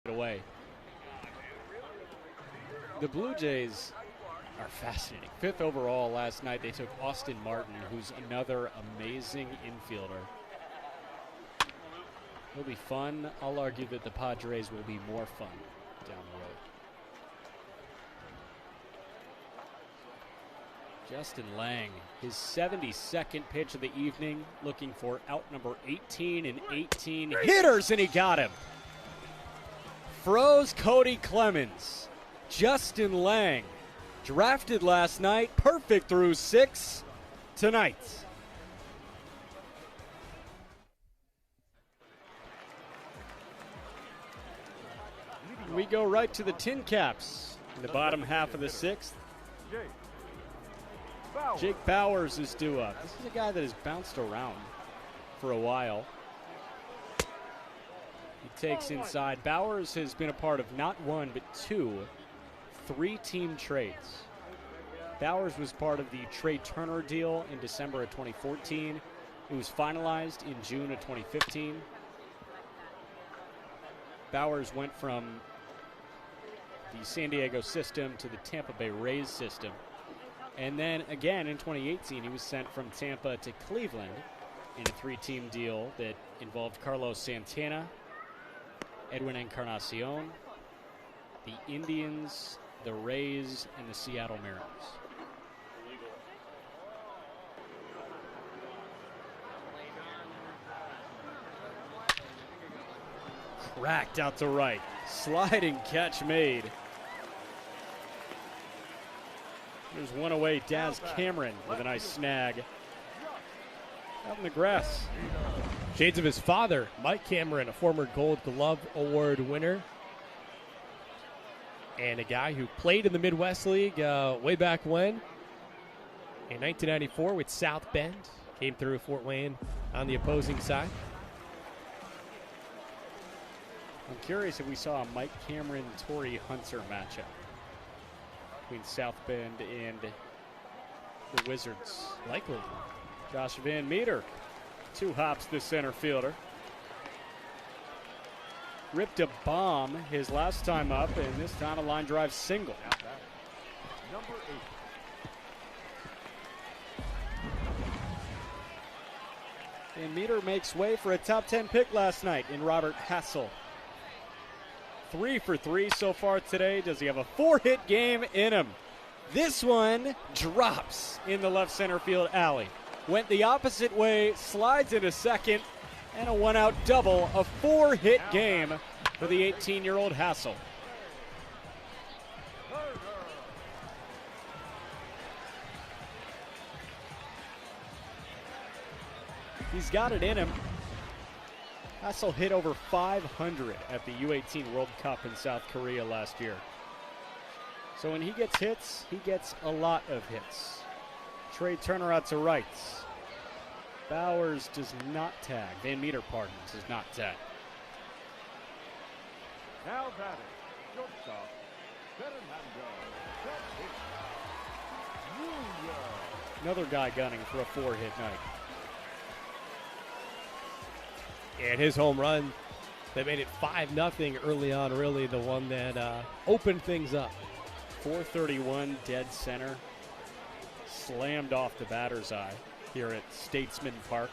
away. The Blue Jays are fascinating. 5th overall last night. They took Austin Martin, who's another amazing infielder. It'll be fun. I'll argue that the Padres will be more fun down the road. Justin Lang, his 72nd pitch of the evening, looking for out number 18 and 18 hitters, and he got him. Froze Cody Clemens. Justin Lang, drafted last night, perfect through 6 tonight. We go right to the TinCaps in the bottom half of the 6th. Jake Bowers is due up. This is a guy that has bounced around for a while. He takes inside. Bowers has been a part of not one, but 2 3-team trades. Bowers was part of the Trey Turner deal in December of 2014. It was finalized in June of 2015. Bowers went from the San Diego system to the Tampa Bay Rays system. And then again in 2018, he was sent from Tampa to Cleveland in a 3-team deal that involved Carlos Santana, Edwin Encarnacion, the Indians, the Rays, and the Seattle Mariners. Cracked out to right. Sliding catch made. There's one away. Daz Cameron with a nice snag. Out in the grass. Shades of his father, Mike Cameron, a former Gold Glove Award winner. And a guy who played in the Midwest League way back when. In 1994 with South Bend. Came through Fort Wayne on the opposing side. I'm curious if we saw a Mike Cameron-Torrey Hunter matchup between South Bend and the Wizards. Likely. Josh Van Meter, 2 hops the center fielder. Ripped a bomb his last time up, and this time a line drive single. Number 8. Van Meter makes way for a top 10 pick last night in Robert Hassel. 3 for 3 so far today. Does he have a 4-hit game in him? This one drops in the left center field alley. Went the opposite way, slides into second, and a 1-out double. A 4-hit game for the 18-year-old Hassel. He's got it in him. Hassel hit over 500 at the U18 World Cup in South Korea last year. So when he gets hits, he gets a lot of hits. Trey Turner out to right. Bowers does not tag. Van Meter, pardon, does not tag. Now batting, shortstop, Fernando. Another guy gunning for a 4-hit night. And his home run that made it 5-0 early on, really the one that opened things up. 431 dead center. Slammed off the batter's eye here at Statesman Park.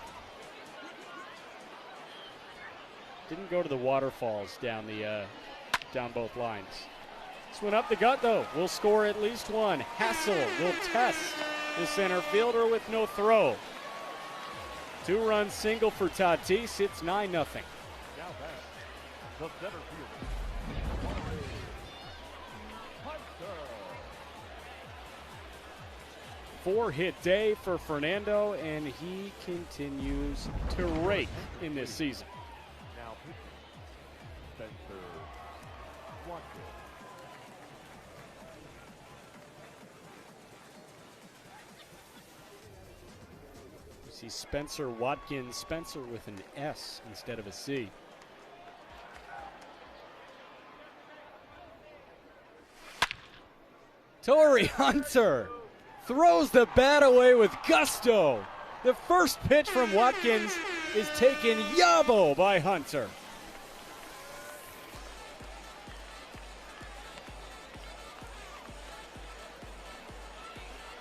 Didn't go to the waterfalls down both lines. This one up the gut, though. Will score at least one. Hassel will test the center fielder with no throw. 2-run single for Tatis. It's 9-0. Now back, the center fielder. 4-hit day for Fernando, and he continues to rake in this season. Now pitching, Spencer Watkins. See Spencer Watkins, Spencer with an S instead of a C. Torrey Hunter throws the bat away with gusto. The first pitch from Watkins is taken yabo by Hunter.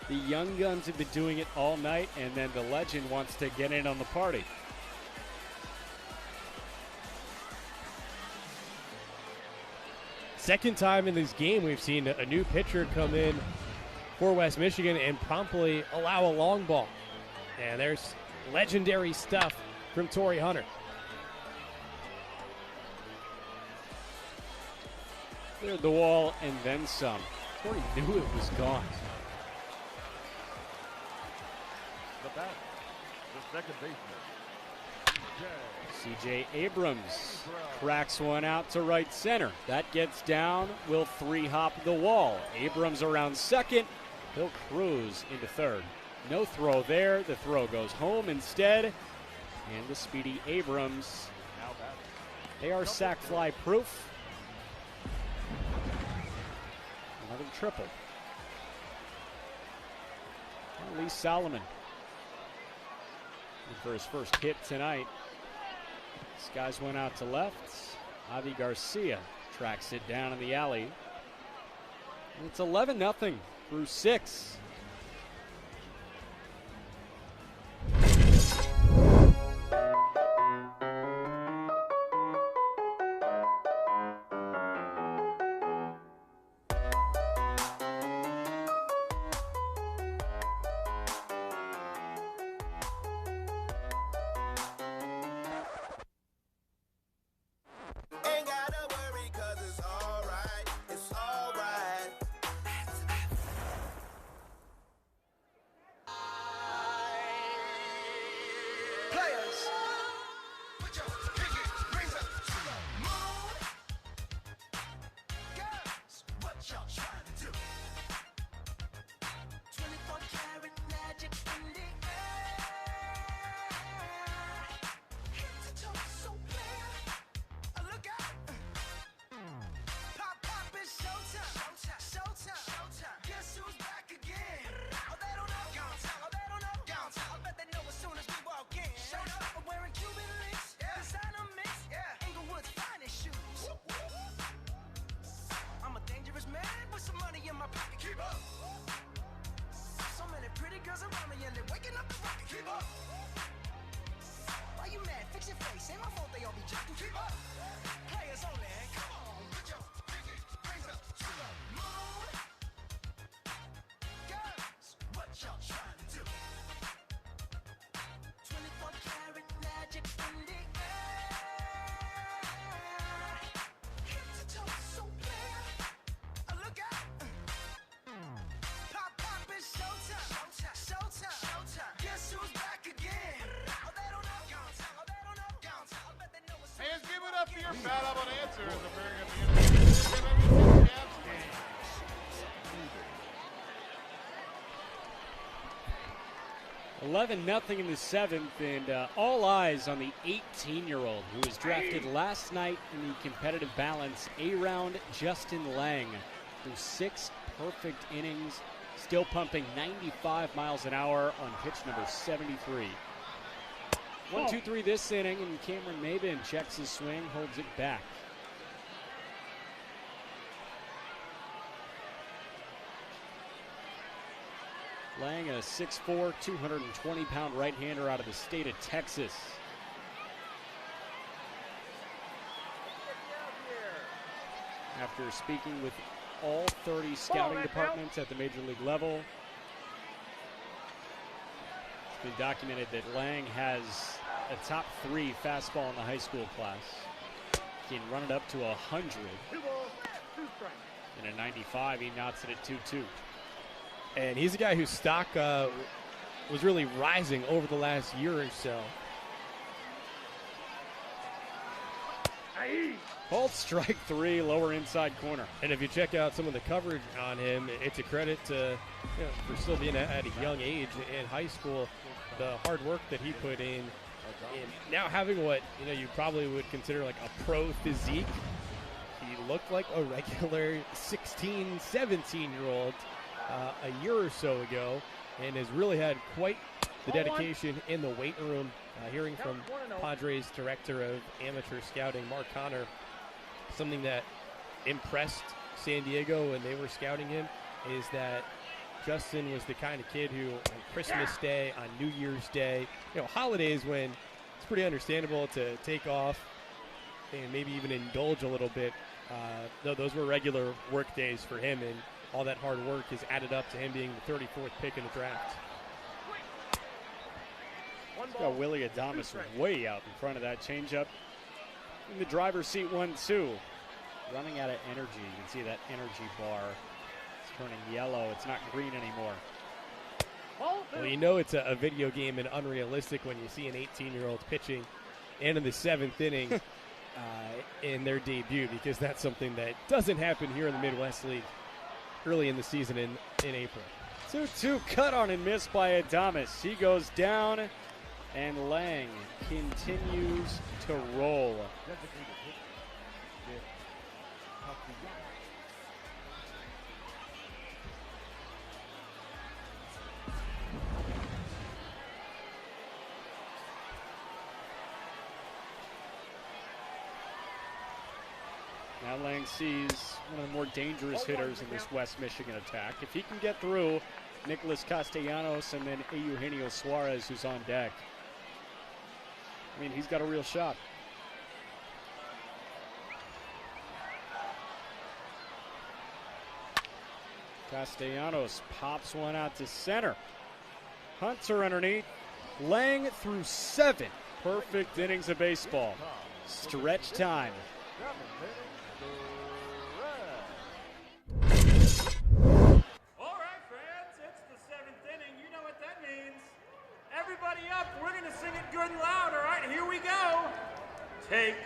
The young guns have been doing it all night, and then the legend wants to get in on the party. Second time in this game we've seen a new pitcher come in for West Michigan and promptly allow a long ball. And there's legendary stuff from Torrey Hunter. Cleared the wall and then some. Torrey knew it was gone. The bat, the second baseman, C.J. Abrams cracks one out to right center. That gets down, will three-hop the wall. Abrams around second. He'll cruise into third. No throw there. The throw goes home instead. And the speedy Abrams, now batting. they are sack fly proof. Another triple. Lee Solomon in for his first hit tonight. Skies went out to left. Avi Garcia tracks it down in the alley. And it's 11-0 through 6. Your bad up on answers appearing at the end of the TinCaps game. 11-0 in the seventh, and all eyes on the 18-year-old who was drafted last night in the competitive balance A-round, Justin Lang, through 6 perfect innings, still pumping 95 miles an hour on pitch number 73. 1-2-3 this inning, and Cameron Maben checks his swing, holds it back. Lang, a 6'4", 220-pound right-hander out of the state of Texas. After speaking with all 30 scouting departments at the major league level, it's been documented that Lang has a top 3 fastball in the high school class. He can run it up to 100. In a 95, he knots it at 2-2. And he's a guy whose stock was really rising over the last year or so. Called strike 3, lower inside corner. And if you check out some of the coverage on him, it's a credit to, for still being at a young age in high school, the hard work that he put in. And now having what you probably would consider like a pro physique, he looked like a regular 16, 17-year-old a year or so ago, and has really had quite the dedication in the weight room. Hearing from Padres director of amateur scouting, Mark Connor, something that impressed San Diego when they were scouting him is that Justin was the kind of kid who, on Christmas Day, on New Year's Day, holidays when it's pretty understandable to take off and maybe even indulge a little bit. Those were regular work days for him, and all that hard work has added up to him being the 34th pick in the draft. Got Willie Adames way out in front of that changeup. In the driver's seat 1-2. Running out of energy. You can see that energy bar. It's turning yellow. It's not green anymore. Well, it's a video game and unrealistic when you see an 18-year-old pitching and in the 7th inning in their debut, because that's something that doesn't happen here in the Midwest League early in the season in April. 2-2 cut on and missed by Adames. He goes down, and Lang continues to roll. Now Lang sees one of the more dangerous hitters in this West Michigan attack. If he can get through Nicholas Castellanos and then Eugenio Suarez, who's on deck, I mean, he's got a real shot. Castellanos pops one out to center. Hunter underneath. Lang through 7 perfect innings of baseball. Stretch time. All right, fans, it's the 7th inning. You know what that means. Everybody up. We're going to sing it good and loud. All right, here we go. Take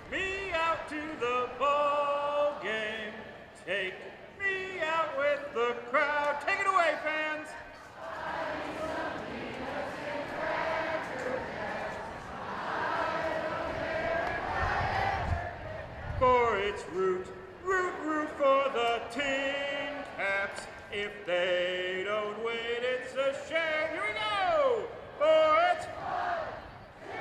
me out to the ball game. Take me out with the crowd. Take it away, fans. For it's root, root, root for the TinCaps. If they don't win, it's a shame. Here we go. For it's 1, 2,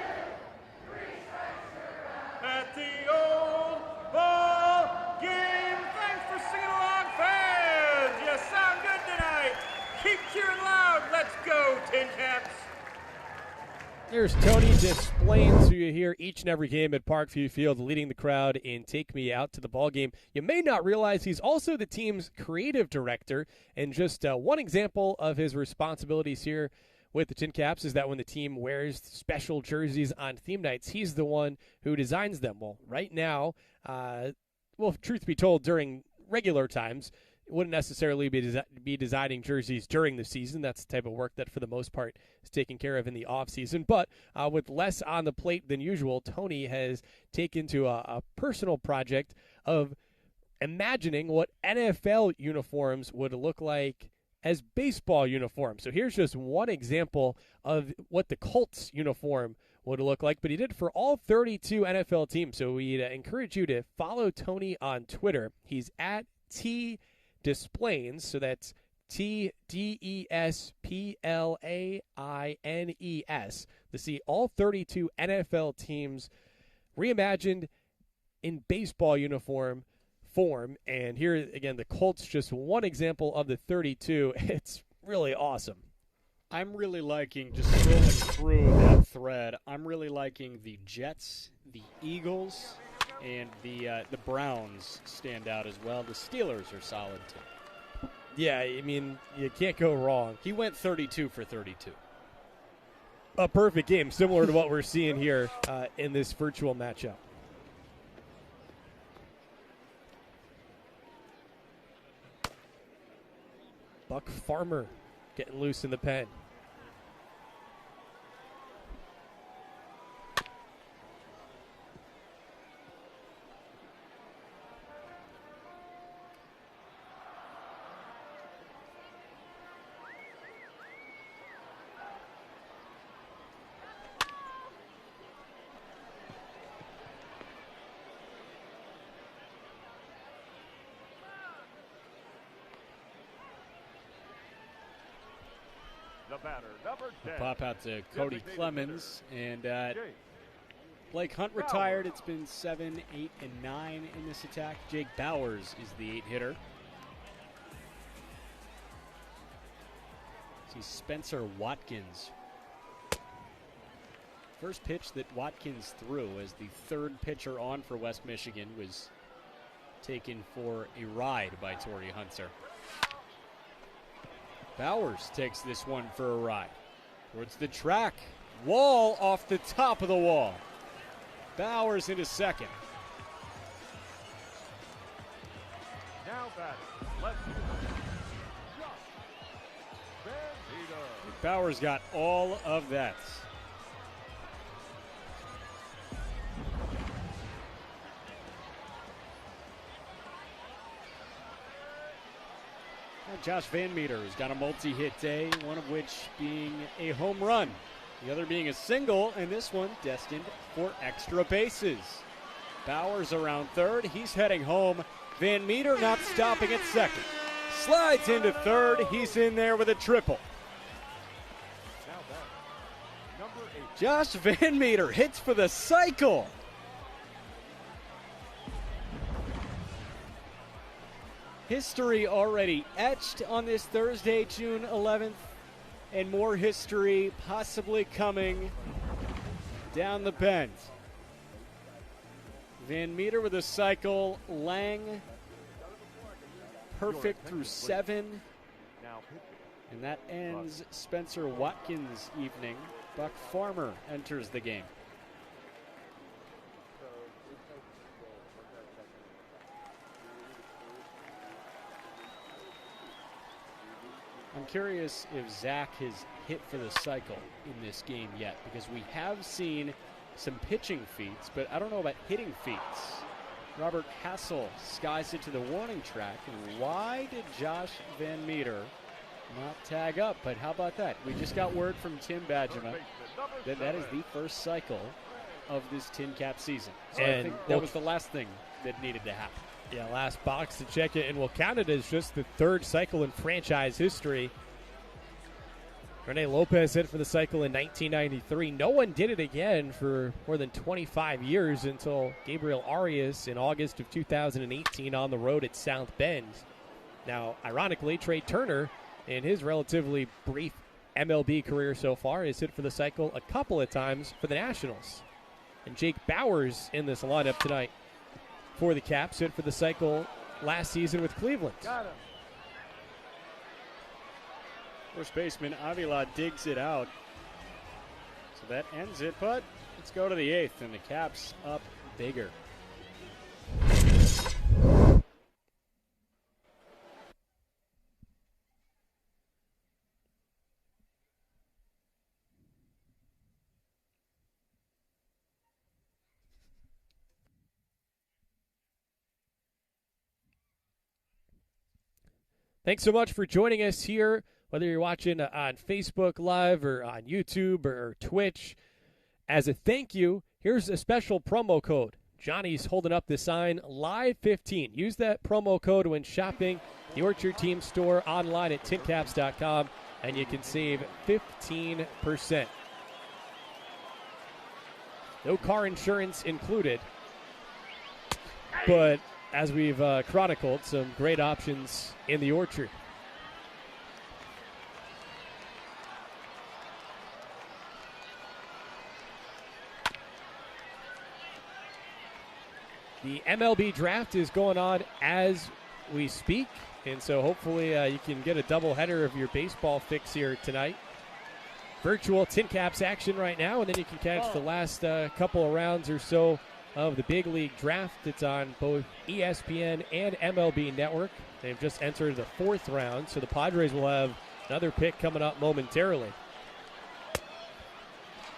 3 strikes you're out. At the old ball game. Thanks for singing along, fans. You sound good tonight. Keep cheering loud. Let's go, TinCaps. There's Tony Desplains, who you hear each and every game at Parkview Field, leading the crowd in Take Me Out to the Ball Game. You may not realize he's also the team's creative director, and just one example of his responsibilities here with the TinCaps is that when the team wears special jerseys on theme nights, he's the one who designs them. Well, right now, truth be told, during regular times, wouldn't necessarily be designing jerseys during the season. That's the type of work that, for the most part, is taken care of in the off-season. But with less on the plate than usual, Tony has taken to a personal project of imagining what NFL uniforms would look like as baseball uniforms. So here's just one example of what the Colts uniform would look like, but he did for all 32 NFL teams. So we'd encourage you to follow Tony on Twitter. He's at Desplains, so that's TDESPLAINES, to see all 32 NFL teams reimagined in baseball uniform form. And here again, the Colts, just one example of the 32. It's really awesome. I'm really liking, just scrolling through that thread, I'm really liking the Jets, the Eagles, and the Browns stand out as well. The Steelers are solid too. Yeah, I mean, you can't go wrong. He went 32 for 32. A perfect game, similar to what we're seeing here in this virtual matchup. Buck Farmer getting loose in the pen. The batter, number 10. Pop out to Cody Clemens, and Blake Hunt retired. It's been 7, 8, and 9 in this attack. Jake Bowers is the 8 hitter. He's Spencer Watkins. First pitch that Watkins threw as the third pitcher on for West Michigan was taken for a ride by Torrey Hunter. Bowers takes this one for a ride. Towards the track. Wall off the top of the wall. Bowers into second. Now batting, left fielder, Josh Van Meter. Bowers got all of that. Now Josh Van Meter has got a multi-hit day, one of which being a home run, the other being a single, and this one destined for extra bases. Bowers around third. He's heading home. Van Meter not stopping at second. Slides into third. He's in there with a triple. Now batting, number 8. Josh Van Meter hits for the cycle. History already etched on this Thursday, June 11th, and more history possibly coming down the bend. Van Meter with a cycle. Lang perfect through 7. Now pitching. And that ends Spencer Watkins' evening. Buck Farmer enters the game. I'm curious if Zach has hit for the cycle in this game yet, because we have seen some pitching feats, but I don't know about hitting feats. Robert Hassel skies it to the warning track, and why did Josh Van Meter not tag up? But how about that? We just got word from Tim Badgema that that is the first cycle of this TinCap season. So I think that was the last thing that needed to happen. Yeah, last box to check it, and we'll count it as just the third cycle in franchise history. Rene Lopez hit for the cycle in 1993. No one did it again for more than 25 years until Gabriel Arias in August of 2018 on the road at South Bend. Now, ironically, Trey Turner, in his relatively brief MLB career so far, has hit for the cycle a couple of times for the Nationals. And Jake Bowers in this lineup tonight for the Caps, hit for the cycle last season with Cleveland. Got him. First baseman Avila digs it out. So that ends it, but let's go to the 8th, and the Caps up bigger. Thanks so much for joining us here, whether you're watching on Facebook Live or on YouTube or Twitch. As a thank you, here's a special promo code. Johnny's holding up the sign, Live15. Use that promo code when shopping the Orchard Team store online at TinCaps.com, and you can save 15%. No car insurance included, but as we've chronicled, some great options in the Orchard. The MLB draft is going on as we speak, and so hopefully you can get a doubleheader of your baseball fix here tonight. Virtual TinCaps action right now, and then you can catch the last couple of rounds or so of the Big League Draft. It's on both ESPN and MLB Network. They've just entered the 4th round, so the Padres will have another pick coming up momentarily.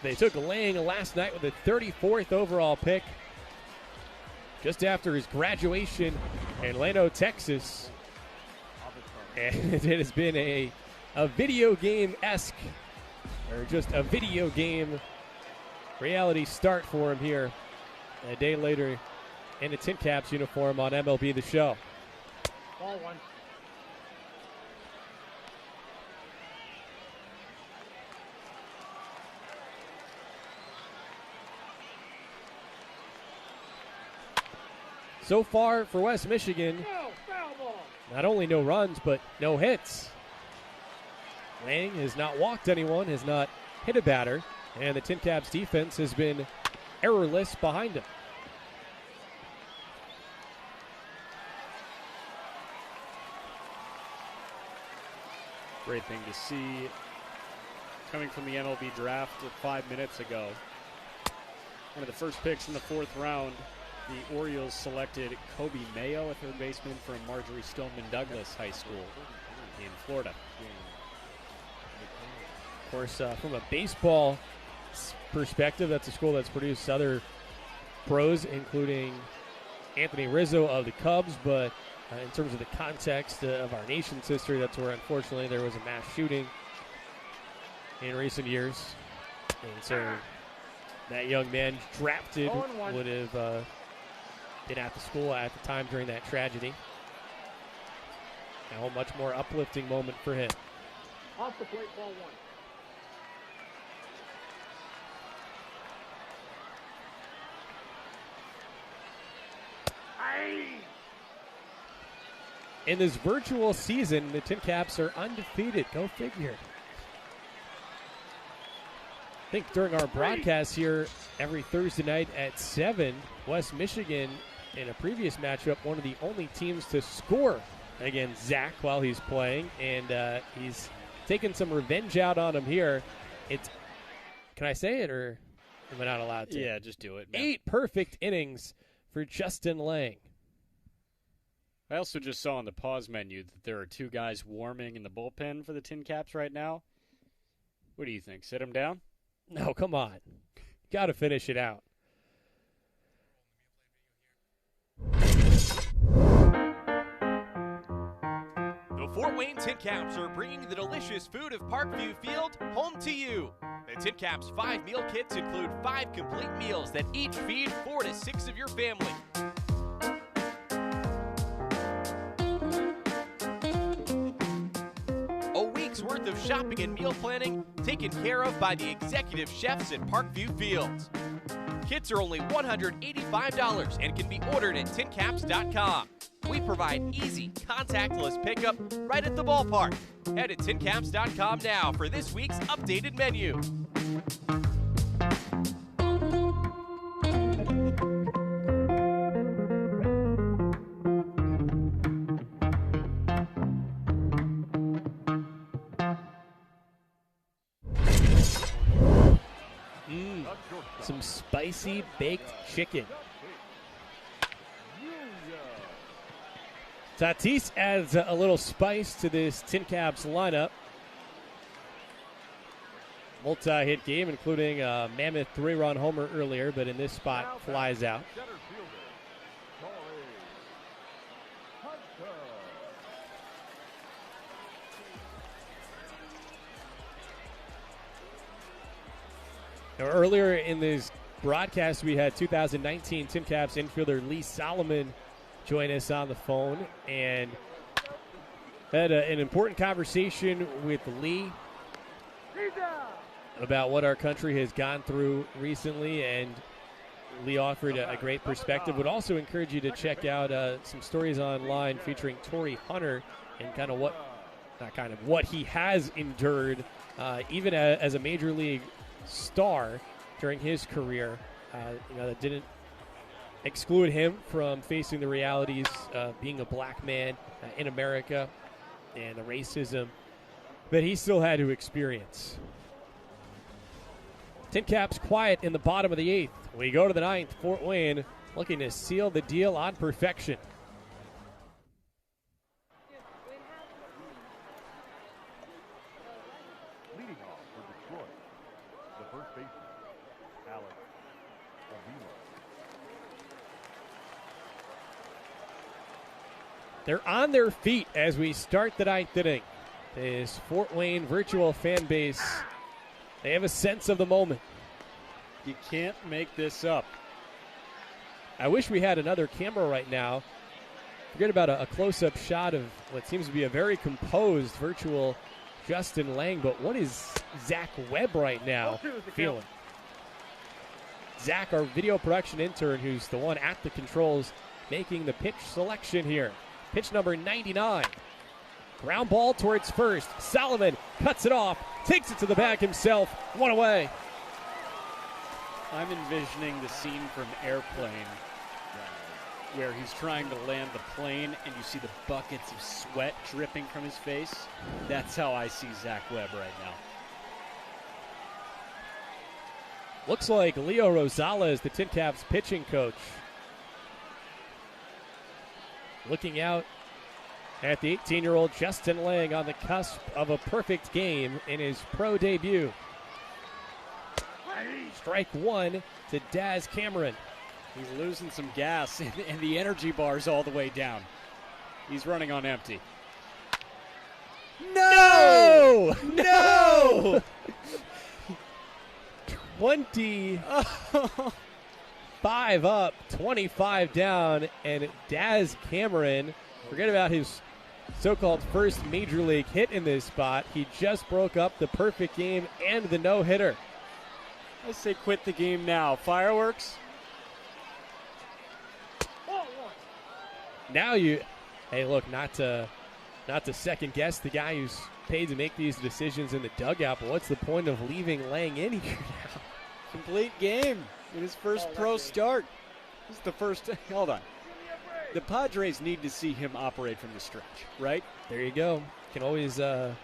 They took Lang last night with the 34th overall pick, just after his graduation in Lano, Texas. And it has been a video game-esque, or just a video game reality start for him here a day later in a TinCaps uniform on MLB The Show. Ball 1. So far for West Michigan, not only no runs, but no hits. Lang has not walked anyone, has not hit a batter, and the TinCaps defense has been errorless behind him. Great thing to see coming from the MLB draft 5 minutes ago. One of the first picks in the 4th round, the Orioles selected Kobe Mayo, a third baseman from Marjorie Stoneman Douglas High School in Florida. Of course, from a baseball perspective, that's a school that's produced other pros, including Anthony Rizzo of the Cubs, but in terms of the context of our nation's history, that's where, unfortunately, there was a mass shooting in recent years. And so that young man drafted would have been at the school at the time during that tragedy. Now a much more uplifting moment for him. Off the plate, ball 1. In this virtual season, the TinCaps are undefeated. Go figure. I think during our broadcast here every Thursday night at 7, West Michigan, in a previous matchup, one of the only teams to score against Zach while he's playing, and he's taking some revenge out on him here. Can I say it, or am I not allowed to? Yeah, just do it, man. 8 perfect innings for Justin Lang. I also just saw on the pause menu that there are 2 guys warming in the bullpen for the TinCaps right now. What do you think? Sit them down? No, come on. Got to finish it out. The Fort Wayne TinCaps are bringing the delicious food of Parkview Field home to you. The TinCaps 5 meal kits include 5 complete meals that each feed 4 to 6 of your family. A week's worth of shopping and meal planning taken care of by the executive chefs at Parkview Fields. Kits are only $185 and can be ordered at TinCaps.com. We provide easy, contactless pickup right at the ballpark. Head to TinCaps.com now for this week's updated menu. Some spicy baked chicken. Tatis adds a little spice to this TinCaps lineup. Multi-hit game, including a mammoth 3-run homer earlier, but in this spot, flies out. Now, earlier in this broadcast, we had 2019 TinCaps infielder Lee Solomon join us on the phone, and had an important conversation with Lee about what our country has gone through recently, and Lee offered a great perspective. Would also encourage you to check out some stories online featuring Torrey Hunter and what he has endured, even as a major league star during his career. That didn't exclude him from facing the realities of being a black man in America and the racism that he still had to experience. TinCaps quiet in the bottom of the 8th. We go to the 9th. Fort Wayne looking to seal the deal on perfection. Leading off for Detroit, the first baseman, Alex Avila. They're on their feet as we start the 9th inning. This Fort Wayne virtual fan base, they have a sense of the moment. You can't make this up. I wish we had another camera right now. Forget about a close-up shot of what seems to be a very composed virtual Justin Lang, but what is Zach Webb right now feeling? Zach, our video production intern, who's the one at the controls, making the pitch selection here. Pitch number 99. Ground ball towards first. Solomon cuts it off, takes it to the back himself. One away. I'm envisioning the scene from Airplane where he's trying to land the plane and you see the buckets of sweat dripping from his face. That's how I see Zach Webb right now. Looks like Leo Rosales, the TinCaps pitching coach, looking out at the 18-year-old Justin Lang on the cusp of a perfect game in his pro debut. Strike one to Daz Cameron. He's losing some gas, and the energy bar's all the way down. He's running on empty. No! No! 25 up, 25 down, and Daz Cameron, forget about his so-called first major league hit in this spot. He just broke up the perfect game and the no-hitter. I say quit the game now. Fireworks? Now hey, look, not to second guess the guy who's paid to make these decisions in the dugout, but what's the point of leaving Lang in here now? Complete game in his first pro start. This is the first. Hold on. The Padres need to see him operate from the stretch, right? There you go. Can always have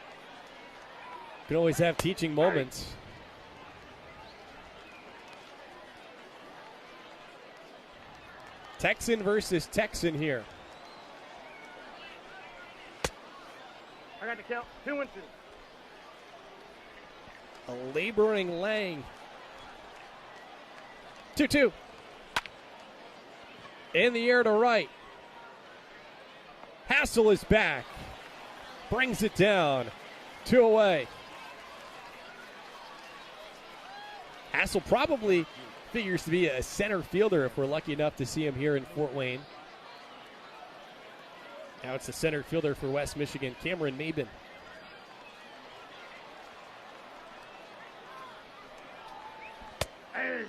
teaching moments. Texan versus Texan here. I got to count 2-2. A laboring Lang. 2-2. In the air to right. Hassel is back. Brings it down. 2 away. Hassel probably figures to be a center fielder if we're lucky enough to see him here in Fort Wayne. Now it's the center fielder for West Michigan, Cameron Mabin. Hey.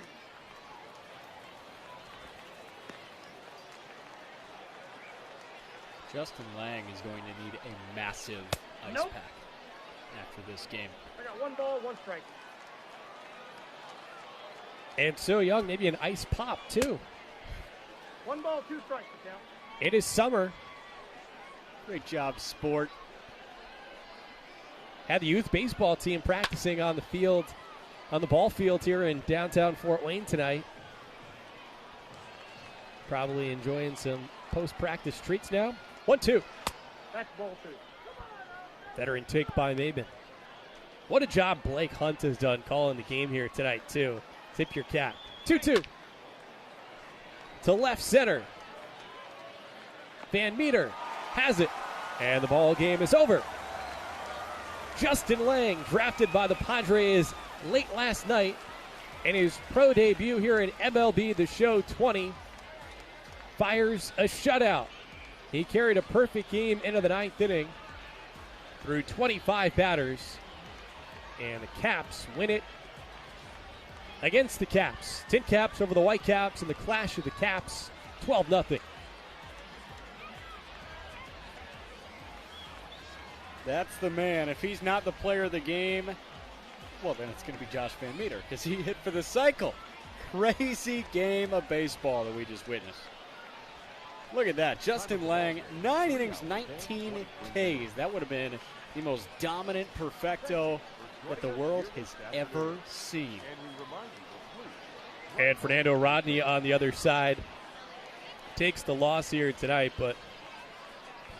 Justin Lang is going to need a massive ice Nope. pack after this game. I got 1 ball, 1 strike. And so young, maybe an ice pop too. 1 ball, 2 strikes to count. It is summer. Great job, sport. Had the youth baseball team practicing on the field, on the ball field here in downtown Fort Wayne tonight. Probably enjoying some post-practice treats now. 1-2. That's ball 2. Veteran take by Mabin. What a job Blake Hunt has done calling the game here tonight, too. Tip your cap. 2-2. To left center. Van Meter has it. And the ball game is over. Justin Lang, drafted by the Padres late last night, in his pro debut here in MLB The Show 20, fires a shutout. He carried a perfect game into the 9th inning through 25 batters, and the Caps win it against the Caps. TinCaps over the Whitecaps in the clash of the Caps, 12-0. That's the man. If he's not the player of the game, well, then it's going to be Josh Van Meter because he hit for the cycle. Crazy game of baseball that we just witnessed. Look at that. Justin Lang, 9 innings, 19 Ks. That would have been the most dominant perfecto that the world has ever seen. And Fernando Rodney on the other side takes the loss here tonight, but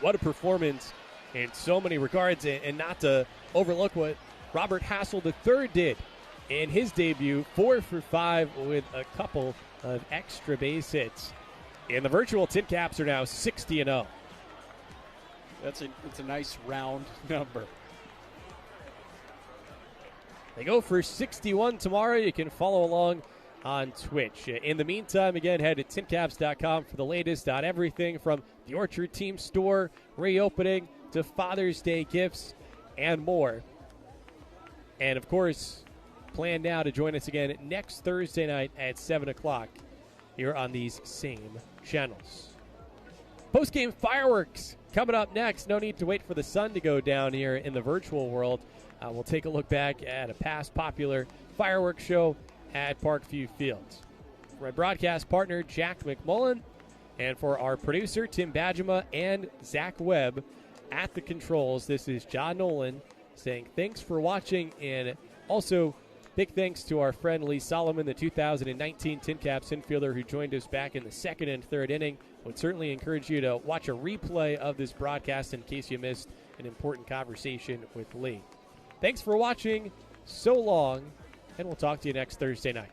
what a performance in so many regards, and not to overlook what Robert Hassel III did in his debut, 4 for 5 with a couple of extra base hits. And the virtual TinCaps are now 60-0. It's a nice round number. They go for 61 tomorrow. You can follow along on Twitch. In the meantime, again, head to TinCaps.com for the latest on everything from the Orchard Team store reopening to Father's Day gifts and more. And, of course, plan now to join us again next Thursday night at 7 o'clock here on these same channels. Post-game fireworks coming up next. No need to wait for the sun to go down here in the virtual world. We'll take a look back at a past popular fireworks show at Parkview Fields. For my broadcast partner, Jack McMullen, and for our producer, Tim Badgema, and Zach Webb at the controls, this is John Nolan saying thanks for watching, and also big thanks to our friend Lee Solomon, the 2019 TinCaps infielder who joined us back in the second and third inning. Would certainly encourage you to watch a replay of this broadcast in case you missed an important conversation with Lee. Thanks for watching so long, and we'll talk to you next Thursday night.